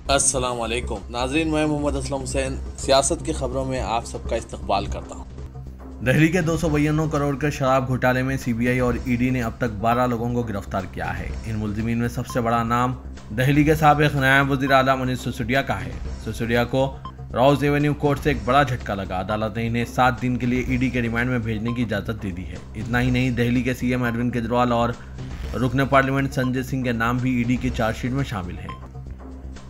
अस्सलाम वालेकुम नाज़रीन, मैं मोहम्मद असलम हुसैन सियासत की खबरों में आप सबका इस्तकबाल करता हूँ। दिल्ली के 292 करोड़ के शराब घोटाले में सीबीआई और ईडी ने अब तक 12 लोगों को गिरफ्तार किया है। इन मुलजिमीन में सबसे बड़ा नाम दिल्ली के साबिक़ नायब वज़ीर आला मनीष सिसोदिया का है। सिसोदिया को रोज एवेन्यू कोर्ट से एक बड़ा झटका लगा। अदालत ने इन्हें 7 दिन के लिए ईडी के रिमांड में भेजने की इजाज़त दे दी है। इतना ही नहीं, दिल्ली के सीएम अरविंद केजरीवाल और रुकन पार्लियामेंट संजय सिंह के नाम भी ईडी की चार्जशीट में शामिल हैं।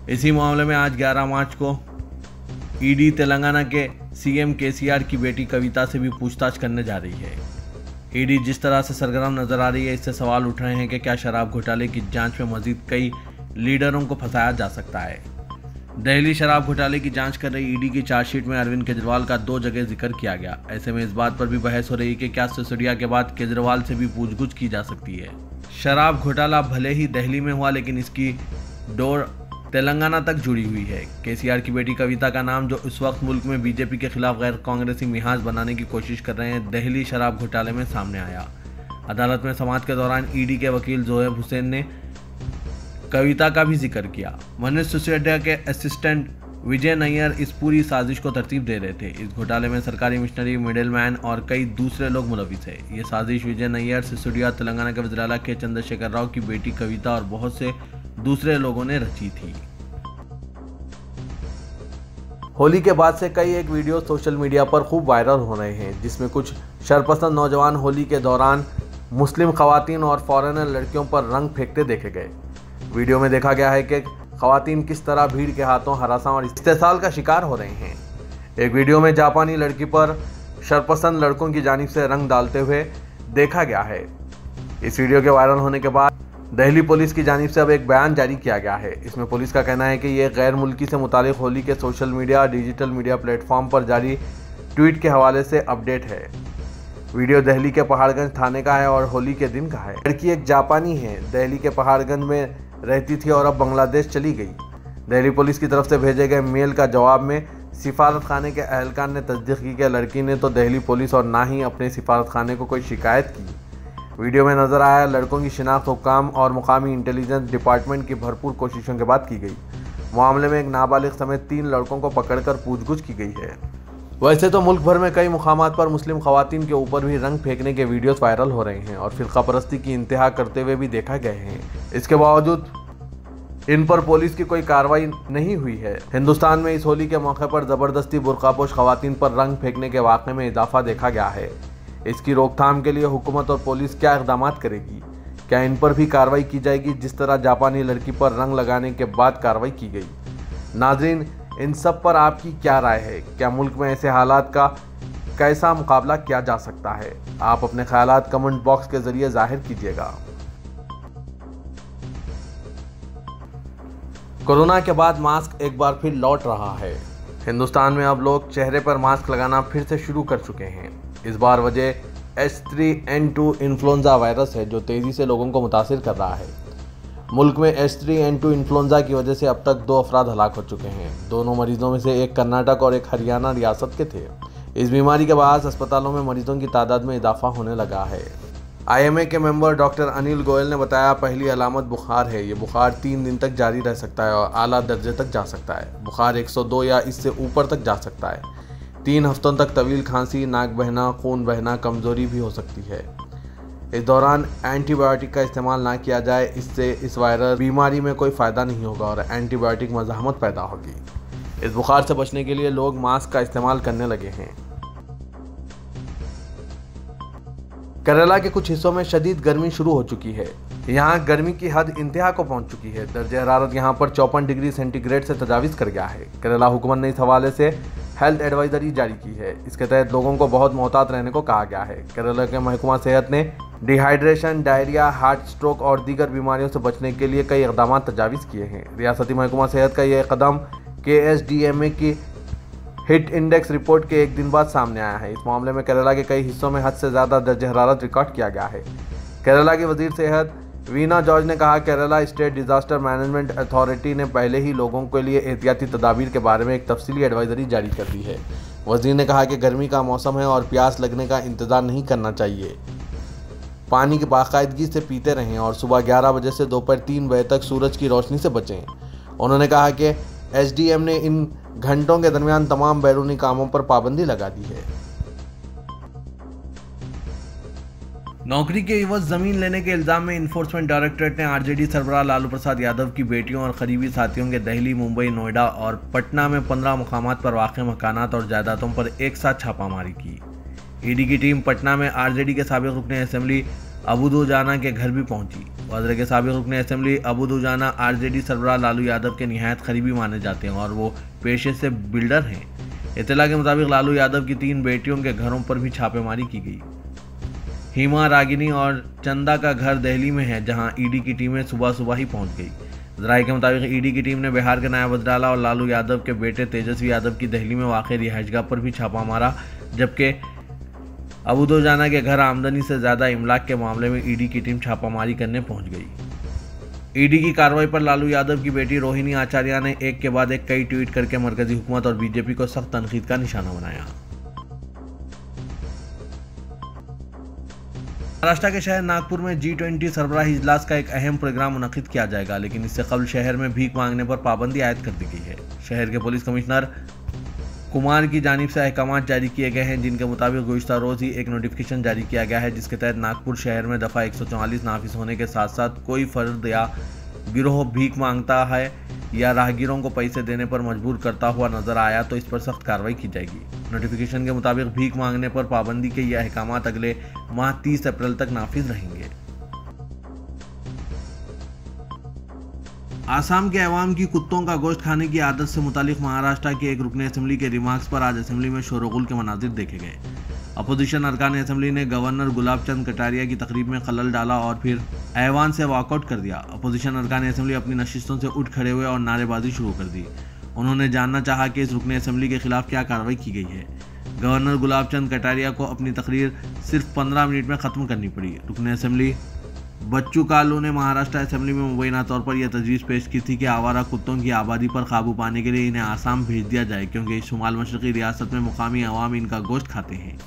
इसी मामले में आज 11 मार्च को ईडी तेलंगाना के सीएम केसीआर की बेटी कविता से भी पूछताछ करने जा रही है। ईडी जिस तरह से सरगर्म नजर आ रही है, इससे सवाल उठ रहे हैं कि क्या शराब घोटाले की जांच में मजीद कई लीडरों को फंसाया जा सकता है। दिल्ली शराब घोटाले की जांच कर रही ईडी की चार्जशीट में अरविंद केजरीवाल का 2 जगह जिक्र किया गया। ऐसे में इस बात पर भी बहस हो रही है कि क्या सिसोदिया के बाद केजरीवाल से भी पूछगछ की जा सकती है। शराब घोटाला भले ही दिल्ली में हुआ, लेकिन इसकी डोर तेलंगाना तक जुड़ी हुई है। केसीआर की बेटी कविता का नाम, जो इस वक्त मुल्क में बीजेपी के खिलाफ गैर कांग्रेसी मिजाज बनाने की कोशिश कर रहे हैं, दिल्ली शराब घोटाले में सामने आया। अदालत में समाअत के दौरान ईडी के वकील जोहेब हुसैन ने कविता का भी जिक्र किया। मनीष सिसोदिया के असिस्टेंट विजय नैयर इस पूरी साजिश को तरतीब दे रहे थे। इस घोटाले में सरकारी मिशनरी, मिडिलमैन और कई दूसरे लोग मुलविस है। ये साजिश विजय नैयर, सिसोदिया, तेलंगाना के वज़ीर आला के चंद्रशेखर राव की बेटी कविता और बहुत से दूसरे लोगों ने रची थी। होली के बाद से कई एक वीडियो सोशल मीडिया पर खूब वायरल हो रहे हैं, जिसमें कुछ शरपसंद नौजवान होली के दौरान मुस्लिम खवातीन और फॉरेनर लड़कियों पर रंग फेंकते देखे गए। वीडियो में देखा गया है कि खवातीन किस तरह भीड़ के हाथों हरासा और इस्तेसाल का शिकार हो रहे हैं। एक वीडियो में जापानी लड़की पर शरपसंद लड़कों की जानिब से रंग डालते हुए देखा गया है। इस वीडियो के वायरल होने के बाद दिल्ली पुलिस की जानिब से अब एक बयान जारी किया गया है। इसमें पुलिस का कहना है कि यह गैर मुल्की से मुतालिक होली के social media, digital media platform पर जारी ट्वीट के हवाले से अपडेट है। वीडियो दिल्ली के पहाड़गंज थाने का है और होली के दिन का है। लड़की एक जापानी है, दिल्ली के पहाड़गंज में रहती थी और अब बांग्लादेश चली गई। दिल्ली पुलिस की तरफ से भेजे गए मेल का जवाब में सिफारत खाने के अहलकार ने तस्दीक की कि लड़की ने तो दिल्ली पुलिस और ना ही अपने सिफारत खाने को कोई शिकायत की। वीडियो में नजर आया लड़कों की शिनाख्त हुक्काम और मुकामी इंटेलिजेंस डिपार्टमेंट की भरपूर कोशिशों के बाद की गई। मामले में एक नाबालिग समेत 3 लड़कों को पकड़कर पूछगछ की गई है। वैसे तो मुल्क भर में कई मुकामात पर मुस्लिम खवातीन के ऊपर भी रंग फेंकने के वीडियोस वायरल हो रहे हैं और फिरका परस्ती की इंतहा करते हुए भी देखा गए हैं। इसके बावजूद इन पर पुलिस की कोई कार्रवाई नहीं हुई है। हिंदुस्तान में इस होली के मौके पर जबरदस्ती बुर्कापोश खवातीन पर रंग फेंकने के वाक़े में इजाफा देखा गया है। इसकी रोकथाम के लिए हुकूमत और पुलिस क्या इक़दाम करेगी? क्या इन पर भी कार्रवाई की जाएगी, जिस तरह जापानी लड़की पर रंग लगाने के बाद कार्रवाई की गई? नाज़रीन, इन सब पर आपकी क्या राय है? क्या मुल्क में ऐसे हालात का कैसा मुकाबला किया जा सकता है? आप अपने ख्यालात कमेंट बॉक्स के ज़रिए ज़ाहिर कीजिएगा। कोरोना के बाद मास्क एक बार फिर लौट रहा है। हिंदुस्तान में अब लोग चेहरे पर मास्क लगाना फिर से शुरू कर चुके हैं। इस बार वजह H3N2 इन्फ्लुएंजा वायरस है, जो तेज़ी से लोगों को मुतासिर कर रहा है। मुल्क में H3N2 इन्फ्लुएंजा की वजह से अब तक 2 अफराद हलाक हो चुके हैं। दोनों मरीजों में से एक कर्नाटक और एक हरियाणा रियासत के थे। इस बीमारी के बाद अस्पतालों में मरीजों की तादाद में इजाफा होने लगा है। IMA के मेंबर डॉक्टर अनिल गोयल ने बताया, पहली अलामत बुखार है। ये बुखार 3 दिन तक जारी रह सकता है और आला दर्जे तक जा सकता है। बुखार 102 या इससे ऊपर तक जा सकता है। 3 हफ्तों तक तवील खांसी, नाक बहना, खून बहना, कमज़ोरी भी हो सकती है। इस दौरान एंटीबायोटिक का इस्तेमाल ना किया जाए, इससे इस वायरल बीमारी में कोई फ़ायदा नहीं होगा और एंटीबायोटिक मज़ाहमत पैदा होगी। इस बुखार से बचने के लिए लोग मास्क का इस्तेमाल करने लगे हैं। केरला के कुछ हिस्सों में शदीद गर्मी शुरू हो चुकी है। यहाँ गर्मी की हद इंतहा को पहुँच चुकी है। दर्जे हरारत यहाँ पर 54 डिग्री सेंटीग्रेड से तजावीज़ कर गया है। केरला हुकूमत ने इस हवाले से हेल्थ एडवाइजरी जारी की है। इसके तहत लोगों को बहुत मोहतात रहने को कहा गया है। केरला के महकमा सेहत ने डिहाइड्रेशन, डायरिया, हार्ट स्ट्रोक और दीगर बीमारियों से बचने के लिए कई इक़दाम तजावीज़ किए हैं। रियासती महकमा सेहत का यह कदम KSDMA की हिट इंडेक्स रिपोर्ट के 1 दिन बाद सामने आया है। इस मामले में केरला के कई हिस्सों में हद से ज़्यादा दर्जे हरारत रिकॉर्ड किया गया है। केरला की वज़ीर सेहत वीना जॉर्ज ने कहा, Kerala state disaster management authority ने पहले ही लोगों के लिए एहतियाती तदाबीर के बारे में एक तफसीली एडवाइजरी जारी कर दी है। वज़ीर ने कहा कि गर्मी का मौसम है और प्यास लगने का इंतज़ार नहीं करना चाहिए। पानी की बाकायदगी से पीते रहें और सुबह 11 बजे से दोपहर 3 बजे तक सूरज की रोशनी से बचें। उन्होंने कहा कि एसडीएम ने इन घंटों के दरमियान तमाम बैरूनी कामों पर पाबंदी लगा दी है। नौकरी के एवज जमीन लेने के इल्जाम में इन्फोर्समेंट डायरेक्टरेट ने आरजेडी सरबराह लालू प्रसाद यादव की बेटियों और करीबी साथियों के दिल्ली, मुंबई, नोएडा और पटना में 15 मुकामात पर वाक़ मकानात और जायदादों पर एक साथ छापामारी की। ईडी की टीम पटना में आरजेडी के साबिक़ रुकने असेंबली अबू दुजाना के घर भी पहुंची। वज़ीर के साबिक़ रुकने असेंबली अबू दुजाना आरजेडी सरबराह लालू यादव के निहायत करीबी माने जाते हैं और वो पेशे से बिल्डर हैं। इत्तला के मुताबिक लालू यादव की 3 बेटियों के घरों पर भी छापेमारी की गई। हिमा, रागिनी और चंदा का घर दिल्ली में है, जहां ईडी की टीमें सुबह ही पहुंच गई। ज़राए के मुताबिक ईडी की टीम ने बिहार के नायब वज़ीर-ए-आला और लालू यादव के बेटे तेजस्वी यादव की दिल्ली में वाक़ रिहाइशगाह पर भी छापा मारा, जबकि अबू दुजाना के घर आमदनी से ज़्यादा इमलाक के मामले में ईडी की टीम छापामारी करने पहुंच गई। ईडी की कार्रवाई पर लालू यादव की बेटी रोहिणी आचार्य ने एक के बाद एक कई ट्वीट करके मरकजी हुकूमत और बीजेपी को सख्त तनकीद का निशाना बनाया। महाराष्ट्र के शहर नागपुर में G20 सरबराही इजलास का एक अहम प्रोग्राम मुनक्किद किया जाएगा, लेकिन इससे कबल शहर में भीख मांगने पर पाबंदी आयद कर दी गई है। शहर के पुलिस कमिश्नर कुमार की जानिब से अहकाम जारी किए गए हैं, जिनके मुताबिक गुज़िश्ता रोज़ ही एक नोटिफिकेशन जारी किया गया है, जिसके तहत नागपुर शहर में दफ़ा 144 नाफिज होने के साथ साथ कोई फर्द या गिरोह भीख मांगता है या राहगीरों को पैसे देने पर मजबूर करता हुआ नजर आया तो इस पर सख्त कार्रवाई की जाएगी। नोटिफिकेशन के मुताबिक भीख मांगने पर पाबंदी के ये अहकाम अगले माह 30 अप्रैल तक नाफिज रहेंगे। आसाम के अवाम की कुत्तों का गोश्त खाने की आदत से मुतालिक महाराष्ट्र के एक रुकने असेंबली के रिमार्क्स पर आज असेंबली में शोरगुल के मनाजिर देखे गए। अपोजिशन अरकान असेंबली ने गवर्नर गुलाब चंद कटारिया की तकरीब में खलल डाला और फिर ऐवान से वॉकआउट कर दिया। अपोजिशन अरकान असेंबली अपनी नशिस्तों से उठ खड़े हुए और नारेबाजी शुरू कर दी। उन्होंने जानना चाहा कि इस रुकने असेंबली के खिलाफ क्या कार्रवाई की गई है। गवर्नर गुलाब चंद कटारिया को अपनी तकरीर सिर्फ 15 मिनट में ख़त्म करनी पड़ी। रुकने असेंबली बच्चू कालू ने महाराष्ट्र असेंबली में मुबैना तौर पर यह तजवीज़ पेश की थी कि आवारा कुत्तों की आबादी पर काबू पाने के लिए इन्हें आसाम भेज दिया जाए, क्योंकि इस शुमाल मशरक़ी रियासत में मुकामी अवाम इनका गोश्त खाते हैं।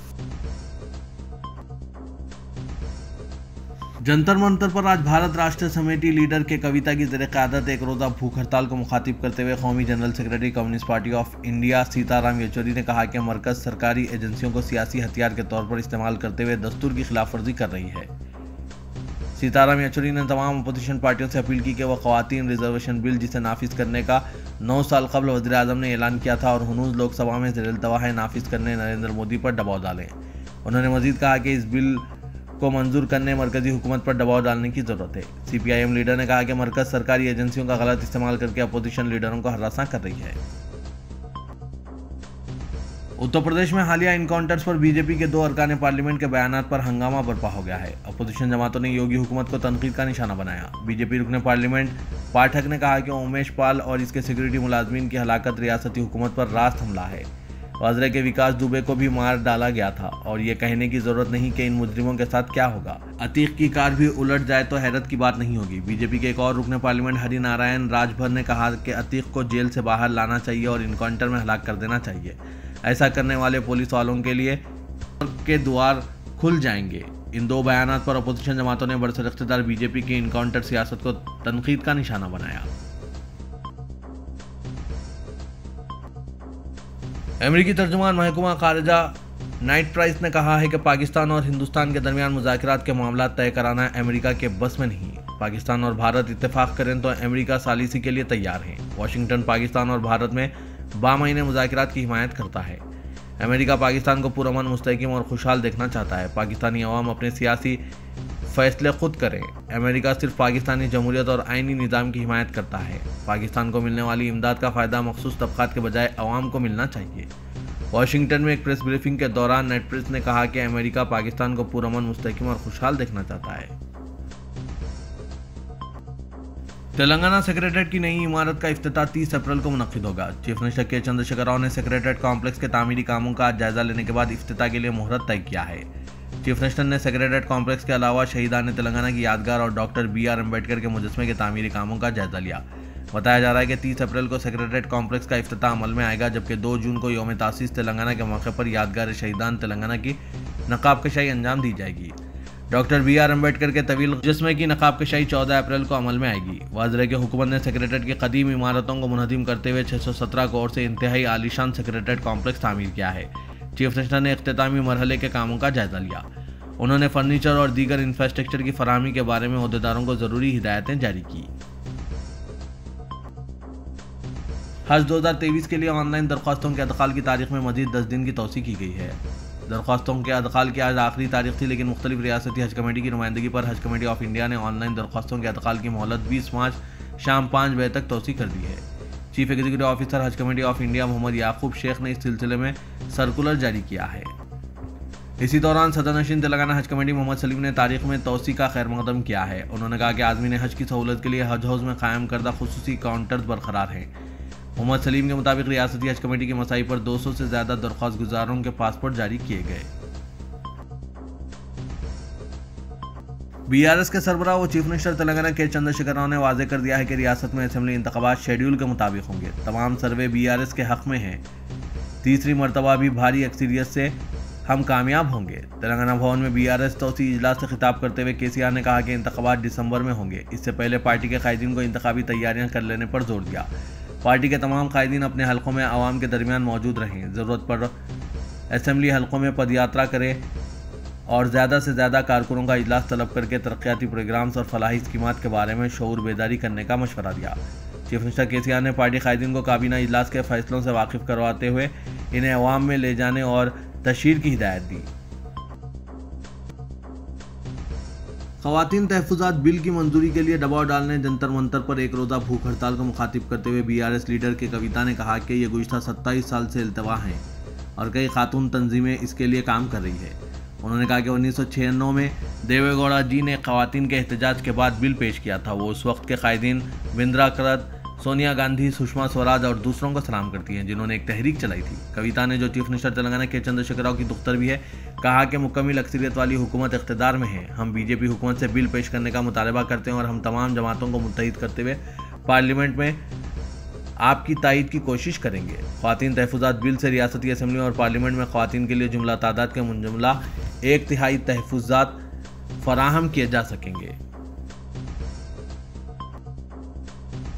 जंतर मंतर पर आज भारत राष्ट्र समिति लीडर के कविता की ज़ेर क़यादत एक रोज़ा भूख हड़ताल को मुखातिब करते हुए कौमी general secretary communist party of India Sitaram Yechury ने कहा कि मरकज़ सरकारी एजेंसियों को सियासी हथियार के तौर पर इस्तेमाल करते हुए दस्तूर की खिलाफ वर्जी कर रही है। सीताराम येचुरी ने तमाम अपोजिशन पार्टियों से अपील की कि वह ख़वातीन रिजर्वेशन बिल, जिसे नाफिज करने का 9 साल कबल वज़ीर आज़म ने ऐलान किया था और हुनूज लोकसभा में ज़ेर-ए-इल्तवा है, नाफिज करने नरेंद्र मोदी पर दबाव डालें। उन्होंने मजीद कहा कि इस बिल को मंजूर करने मरकजी हुकूमत पर दबाव डालने की जरूरत है। CPIM लीडर ने कहा कि मरकज सरकारी एजेंसियों का गलत इस्तेमाल करके अपोजिशन लीडरों को हरासा कर रही है। उत्तर प्रदेश में हालिया इनकाउंटर्स पर बीजेपी के 2 अरकान पार्लियामेंट के बयानात पर हंगामा बर्पा हो गया है। अपोजिशन जमातों ने योगी हुकूमत को तनकीद का निशाना बनाया। बीजेपी रुकने पार्लियामेंट पाठक ने कहा कि उमेश पाल और इसके सिक्योरिटी मुलाजमीन की हलाकत रियासती हुकूमत पर रास्त हमला है। वज़ीर के विकास दुबे को भी मार डाला गया था और ये कहने की जरूरत नहीं कि इन मुजरिमों के साथ क्या होगा। अतीक की कार भी उलट जाए तो हैरत की बात नहीं होगी। बीजेपी के एक और रुकने पार्लियामेंट हरि नारायण राजभर ने कहा कि अतीक को जेल से बाहर लाना चाहिए और इनकाउंटर में हलाक कर देना चाहिए। ऐसा करने वाले पुलिस वालों के लिए के द्वार खुल जाएंगे। इन 2 बयानात पर अपोजिशन जमातों ने बरसर-ए-इक़्तिदार बीजेपी की इनकाउंटर सियासत को तनकीद का निशाना बनाया। अमेरिकी तर्जुमान महकमा खारिजा नाइट प्राइस ने कहा है कि पाकिस्तान और हिंदुस्तान के दरमियान मुज़ाकरात के मामला तय कराना अमेरिका के बस में नहीं। पाकिस्तान और भारत इत्तेफाक करें तो अमेरिका सालिसी के लिए तैयार है। वाशिंगटन पाकिस्तान और भारत में बामहीने मुज़ाकरात की हिमायत करता है। अमेरिका पाकिस्तान को पुरअमन, मुस्तहकम और खुशहाल देखना चाहता है। पाकिस्तानी अवाम अपने सियासी फैसले खुद करें। अमेरिका सिर्फ पाकिस्तानी जमहूरियत और आइनी निज़ाम की हिमायत करता है। पाकिस्तान को मिलने वाली इमदाद का फ़ायदा मखसूस तबक़ात के बजाय अवाम को मिलना चाहिए। वाशिंगटन में एक प्रेस ब्रीफिंग के दौरान नेट प्रेस ने कहा कि अमेरिका पाकिस्तान को पुरअमन, मुस्तहकम और खुशहाल देखना चाहता है। तेलंगाना सेक्रेटेरिएट की नई इमारत का इफ्तिताह 30 अप्रैल को मुनक्किद होगा। चीफ मिनिस्टर के चंद्रशेखर राव ने सेक्रेटेरिएट कॉम्प्लेक्स के तामीरी कामों का जायजा लेने के बाद इफ्तिताह के लिए मुहूर्त तय किया है। चीफ मिनिस्टर ने सेक्रेटेरिएट कॉम्प्लेक्स के अलावा शहीदान तेलंगाना की यादगार और डॉक्टर BR अम्बेडकर के मुजस्मे के तामीरी कामों का जायजा लिया। बताया जा रहा है कि 30 अप्रैल को सेक्रेटेरिएट कॉम्प्लेक्स का इफ्तिताह अमल में आएगा, जबकि 2 जून को यौम तासीस तेलंगाना के मौके पर यादगार शहीदान तेलंगाना की नकाब कशाई अंजाम दी जाएगी। डॉक्टर BR अम्बेडकर के तवील जिस्म की नकाब कशाई 14 अप्रैल को अमल में आएगी। वाजरे के हुकूमत ने सेक्रेटेरिएट की कदीम इमारतों को मुनहदिम करते हुए 617 करोड़ से इंतहाई आलीशान सेक्रेटेरिएट कॉम्प्लेक्स तामीर किया है। चीफ मिनिस्टर ने इख्तितामी मरहले के कामों का जायजा लिया। उन्होंने फर्नीचर और दीगर इंफ्रास्ट्रक्चर की फराहमी के बारे में ओहदेदारों को जरूरी हिदायतें जारी की। हज 2023 के लिए ऑनलाइन दरख्वास्तों के अदखाल की तारीख में मजीद 10 दिन की तौसी की गई है। दरख्वास्तों के अदखाल की आज आखिरी तारीख थी, लेकिन मुख्तलिफ रियासती हज कमेटी की नुमाइंदगी पर हज कमेटी ऑफ इंडिया ने ऑनलाइन दरख्वास्तों के अदखाल की मोहलत 20 मार्च शाम 5 बजे तक तौसी कर दी है। चीफ एग्जीक्यूटिव ऑफिसर हज कमेटी ऑफ इंडिया मोहम्मद याकूब शेख ने इस सिलसिले में सर्कुलर जारी किया है। इसी दौरान सदर नशीन तेलंगाना हज कमेटी मोहम्मद सलीम ने तारीख में तौसी का खैर मकदम किया है। उन्होंने कहा कि आज़मीन हज की सहूलत के लिए हज हाउस में कायम करदा खुसूसी काउंटर्स बरकरार हैं। मोहम्मद सलीम के मुताबिक रियासती हज कमेटी की मसाई पर 200 से ज्यादा दरख्वास्त गुजारों के पासपोर्ट जारी किए गए। BRS के सरबराह व चीफ मिनिस्टर तेलंगाना के चंद्रशेखर राव ने वाजे कर दिया है कि रियासत में असेंबली इंतखाबात शेड्यूल के मुताबिक होंगे। तमाम सर्वे BRS के हक में हैं। तीसरी मरतबा भी भारी अक्सरियत से हम कामयाब होंगे। तेलंगाना भवन में BRS तौसी इजलास से खिताब करते हुए KCR ने कहा कि इंतखाबात दिसंबर में होंगे। इससे पहले पार्टी के कायदीन को इंतखाबी तैयारियां कर लेने पर जोर दिया। पार्टी के तमाम कायदीन अपने हलकों में आवाम के दरमियान मौजूद रहें, ज़रूरत पर असेंबली हलकों में पदयात्रा करें और ज़्यादा से ज़्यादा कारकुनों का इजलास तलब करके तरक्याती प्रोग्राम्स और फलाही स्कीमात के बारे में शऊर बेदारी करने का मशवरा दिया। चीफ मिनिस्टर KCR ने पार्टी कायदीन को काबीना इजलास के फैसलों से वाकिफ करवाते हुए इन्हें अवाम में ले जाने और तशहीर की हिदायत दी। ख़वातीन तहफ़्फ़ुज़ात बिल की मंजूरी के लिए दबाव डालने जंतर मंतर पर एक रोज़ा भूख हड़ताल को मुखातिब करते हुए BRS लीडर के कविता ने कहा कि ये गुज़िश्ता 27 साल से इल्तवा हैं और कई खातून तंजीमें इसके लिए काम कर रही है। उन्होंने कहा कि 1996 में देवेगौड़ा जी ने ख़वातीन के एहतजाज के बाद बिल पेश किया था। वो उस वक्त के कायदीन बिंद्रा करत, सोनिया गांधी, सुषमा स्वराज और दूसरों को सलाम करती हैं जिन्होंने एक तहरीक चलाई थी। कविता ने, जो चीफ मिनिस्टर तेलंगाना के चंद्रशेखर राव की दुख्तर भी है, कहा कि मुकम्मल अक्सरियत वाली हुकूमत इख्तिदार में है। हम BJP हुकूमत से बिल पेश करने का मुतालबा करते हैं और हम तमाम जमातों को मुत्तहिद करते हुए पार्लियामेंट में आपकी तायीद की कोशिश करेंगे। ख़वातीन तहफ़्फ़ुज़ात बिल से रियासती असेंबली और पार्लियामेंट में ख़वातीन के लिए जुमला तादाद के मुंजमला 1/3 तहफ़्फ़ुज़ात फराहम किए जा सकेंगे।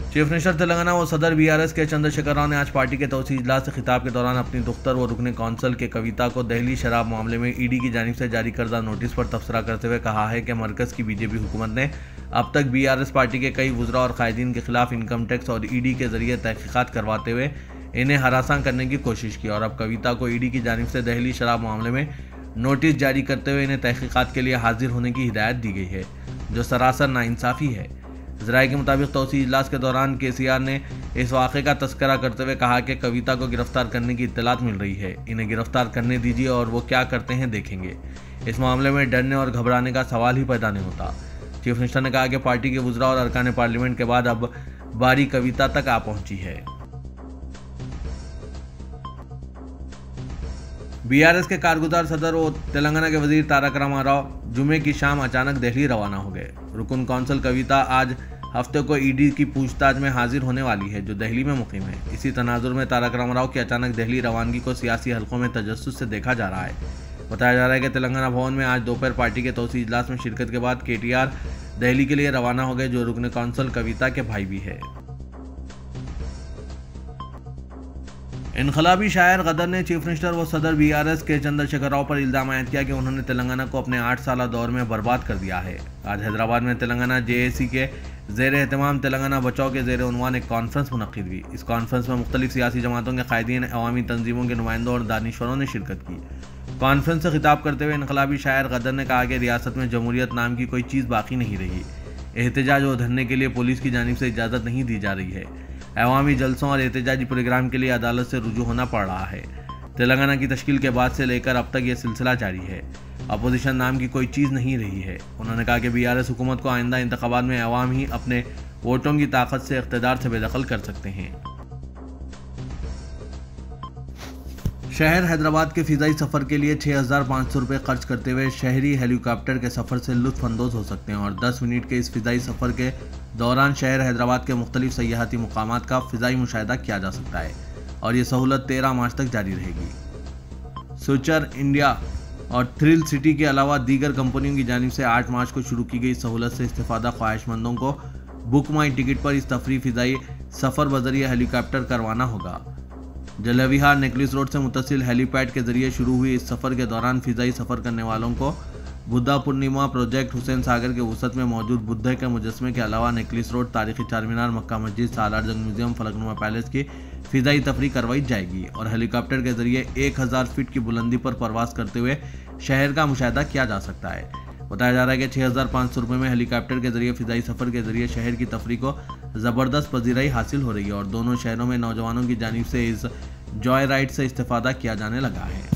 चीफ मिनिस्टर तेलंगाना व सदर BRS के चंद्रशेखर राव ने आज पार्टी के तौसी इजलास से खिताब के दौरान अपनी दुख्तर व रुकने कौंसल के कविता को दहली शराब मामले में ED की जानिब से जारी करदा नोटिस पर तबसरा करते हुए कहा है कि मरकज़ की BJP हुकूमत ने अब तक BRS पार्टी के कई वुज़रा और कायदीन के खिलाफ इनकम टैक्स और ED के जरिए तहक़ीक़ात करवाते हुए इन्हें हरासा करने की कोशिश की और अब कविता को ED की जानिब से दहली शराब मामले में नोटिस जारी करते हुए इन्हें तहक़ीक़ात के लिए हाजिर होने की हिदायत दी गई है, जो सरासर नाइंसाफ़ी है। ज़राए के मुताबिक तौसी इजलास के दौरान KCR ने इस वाक़े का तस्करा करते हुए कहा कि कविता को गिरफ्तार करने की इत्तलात मिल रही है, इन्हें गिरफ्तार करने दीजिए और वो क्या करते हैं देखेंगे। इस मामले में डरने और घबराने का सवाल ही पैदा नहीं होता। चीफ मिनिस्टर ने कहा कि पार्टी के वुज़रा और अरकान पार्लियामेंट के बाद अब बारी कविता तक आ पहुंची है। BRS के कारगुजार सदर और तेलंगाना के वजीर तारक रामाराव जुमे की शाम अचानक दिल्ली रवाना हो गए। रुकन कौंसल कविता आज हफ्ते को ED की पूछताछ में हाजिर होने वाली है, जो दिल्ली में मुकीम है। इसी तनाजुर में तारक रामाराव की अचानक दिल्ली रवानगी को सियासी हलकों में तजस्सुस से देखा जा रहा है। बताया जा रहा है कि तेलंगाना भवन में आज दोपहर पार्टी के तौसी इजलास में शिरकत के बाद KTR दिल्ली के लिए रवाना हो गए, जो रुकन कौंसल कविता के भाई भी है। इनकलाबी शायर गदर ने चीफ मिनिस्टर व सदर BRS के चंद्रशेखर राव पर इल्ज़ाम आयद किया कि उन्होंने तेलंगाना को अपने 8 साला दौर में बर्बाद कर दिया है। आज हैदराबाद में तेलंगाना JAC के ज़ेर एहतमाम तेलंगाना बचाओ के ज़ेर उन्वान एक कॉन्फ्रेंस मुनक़्क़िद हुई। इस कॉन्फ्रेंस में मुख्तलिफ सियासी जमातों के कायदीन, अवामी तंजीमों के नुमाइंदों और दानिश्वरों ने शिरकत की। कॉन्फ्रेंस से खिताब करते हुए इनकलाबी शायर गदर ने कहा कि रियासत में जमहूरियत नाम की कोई चीज़ बाकी नहीं रही। एहतजाज व धरने के लिए पुलिस की जानिब से इजाज़त नहीं दी जा रही है। अवामी जलसों और एहतजाजी प्रोग्राम के लिए अदालत से रुजू होना पड़ रहा है। तेलंगाना की तश्कील के बाद से लेकर अब तक ये सिलसिला जारी है। अपोजिशन नाम की कोई चीज़ नहीं रही है। उन्होंने कहा कि BRS हुकूमत को आइंदा इंतखाबात में अवाम ही अपने वोटों की ताकत से इक़्तिदार से बेदखल कर सकते हैं। शहर हैदराबाद के फ़िज़ाई सफ़र के लिए 6,500 रुपये खर्च करते हुए शहरी हेलीकॉप्टर के सफ़र से लुत्फ़अंदोज़ हो सकते हैं और 10 मिनट के इस फ़िज़ाई सफ़र के दौरान शहर हैदराबाद के मुख्तलिफ सयाहती मुकामात का फ़िज़ाई मुशाहिदा किया जा सकता है और ये सहूलत 13 मार्च तक जारी रहेगी। फ्यूचर इंडिया और थ्रिल सिटी के अलावा दीगर कंपनियों की जानिब से 8 मार्च को शुरू की गई सहूलत से इस्तेफादा ख्वाहिशमंदों को बुक माई टिकट पर इस तफरी फ़िज़ाई सफ़र बजरिए हेलीकॉप्टर करवाना होगा। जलविहार नेकलेस रोड से मुतसिल हेलीपैड के जरिए शुरू हुई इस सफ़र के दौरान फ़िज़ाई सफ़र करने वालों को बुद्धा पूर्णिमा प्रोजेक्ट हुसैन सागर के वसत में मौजूद बुद्ध के मुजस्मे के अलावा नेकलेस रोड, तारीखी चारमीनार, मक्का मस्जिद, सालार जंग म्यूजियम, फलकनुमा पैलेस की फ़िज़ाई तफरी करवाई जाएगी और हेलीकॉप्टर के जरिए 1000 फीट की बुलंदी पर परवास करते हुए शहर का मुशाहिदा किया जा सकता है। बताया जा रहा है कि 6500 रुपये में हेलीकॉप्टर के जरिए फ़िज़ाई सफ़र के जरिए शहर की तफरी को ज़बरदस्त पजीराई हासिल हो रही है और दोनों शहरों में नौजवानों की जानिब से इस जॉय राइड से इस्तेफादा किया जाने लगा है।